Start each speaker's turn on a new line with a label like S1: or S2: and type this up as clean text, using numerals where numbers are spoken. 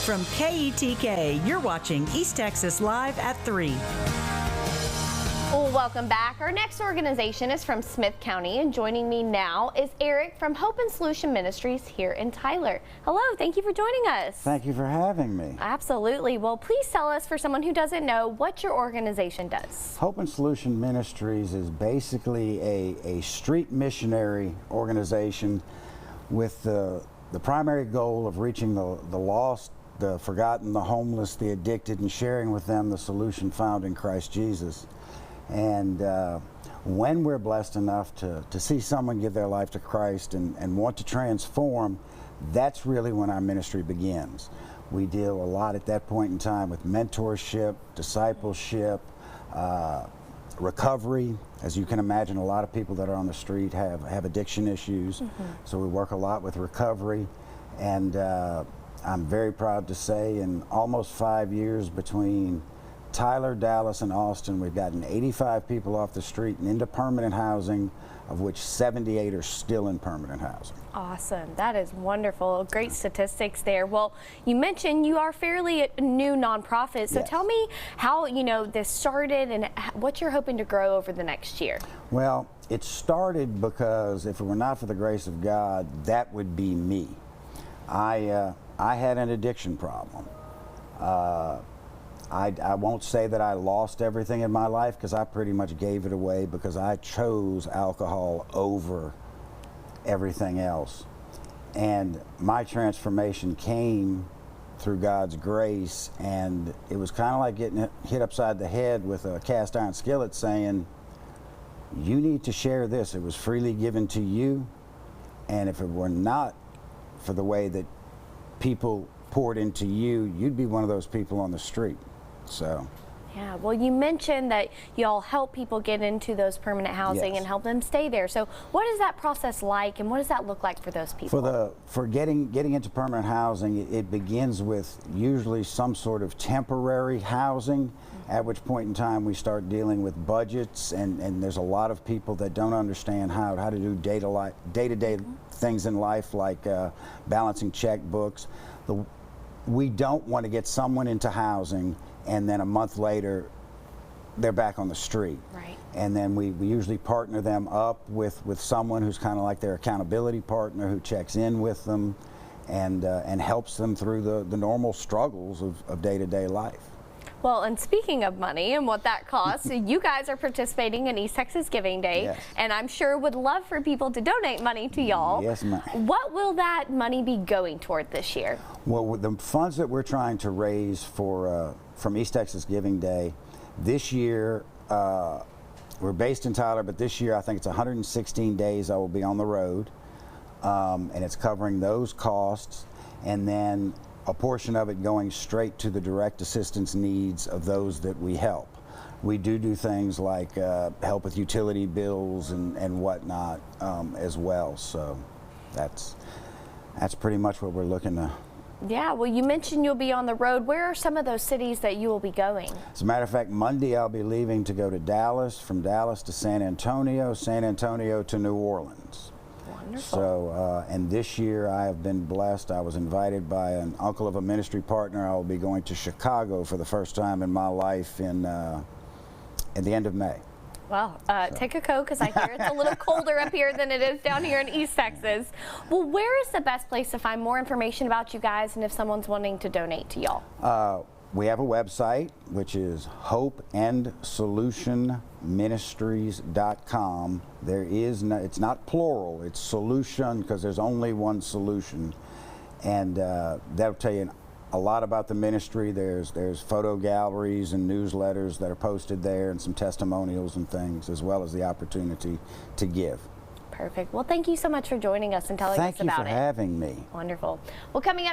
S1: From KETK, you're watching East Texas Live at 3.
S2: Well, welcome back. Our next organization is from Smith County, and joining me now is Eric from Hope and Solution Ministries here in Tyler. Hello, thank you for joining us.
S3: Thank you for having me.
S2: Absolutely. Well, please tell us, for someone who doesn't know, what your organization does.
S3: Hope and Solution Ministries is basically a street missionary organization with the primary goal of reaching the lost, the forgotten, the homeless, the addicted, and sharing with them the solution found in Christ Jesus. And when we're blessed enough to see someone give their life to Christ and want to transform, that's really when our ministry begins. We deal a lot at that point in time with mentorship, discipleship, recovery. As you can imagine, a lot of people that are on the street have addiction issues. So we work a lot with recovery. And I'm very proud to say in almost 5 years between Tyler, Dallas, and Austin, we've gotten 85 people off the street and into permanent housing, of which 78 are still in permanent housing.
S2: Awesome. That is wonderful. Great statistics there. Well, you mentioned you are fairly a new nonprofit, so
S3: Yes.
S2: Tell me how this started and what you're hoping to grow over the next year.
S3: Well, it started because if it were not for the grace of God, that would be me. I had an addiction problem. I won't say that I lost everything in my life, because I pretty much gave it away because I chose alcohol over everything else. And my transformation came through God's grace, and it was kind of like getting hit upside the head with a cast iron skillet saying, you need to share this. It was freely given to you, and if it were not for the way that people poured into you, you'd be one of those people on the street. So
S2: yeah, well, you mentioned that y'all help people get into those permanent housing
S3: Yes.
S2: and help them stay there. So what is that process like, and what does that look like for those people?
S3: For getting into permanent housing, it begins with usually some sort of temporary housing, at which point in time we start dealing with budgets, and there's a lot of people that don't understand how to do day-to-day things in life, like balancing checkbooks. We don't want to get someone into housing and then a month later they're back on the street.
S2: Right.
S3: And then we usually partner them up with someone who's kind of like their accountability partner, who checks in with them and helps them through the normal struggles of day-to-day life.
S2: Well, and speaking of money and what that costs, you guys are participating in East Texas Giving Day,
S3: Yes.
S2: and I'm sure would love for people to donate money to y'all.
S3: Yes, ma'am.
S2: What will that money be going toward this year?
S3: Well, with the funds that we're trying to raise for from East Texas Giving Day, this year, we're based in Tyler, but this year I think it's 116 days I will be on the road, and it's covering those costs, and then a portion of it going straight to the direct assistance needs of those that we help. We do things like help with utility bills and whatnot as well. So that's pretty much what we're looking to.
S2: Yeah, well, you mentioned you'll be on the road. Where are some of those cities that you will be going?
S3: As a matter of fact, Monday I'll be leaving to go to Dallas, from Dallas to San Antonio to New Orleans.
S2: Wonderful.
S3: So, and this year I have been blessed. I was invited by an uncle of a ministry partner. I will be going to Chicago for the first time in my life in the end of May.
S2: Well, take a coat, because I hear it's a little colder up here than it is down here in East Texas. Well, where is the best place to find more information about you guys, and if someone's wanting to donate to y'all?
S3: We have a website, which is hopeandsolutionministries.com. There is no, it's not plural, it's solution, because there's only one solution. And that'll tell you a lot about the ministry. There's photo galleries and newsletters that are posted there, and some testimonials and things, as well as the opportunity to give.
S2: Perfect. Well, thank you so much for joining us and telling us about it.
S3: Thank you for having me.
S2: Wonderful. Well, coming up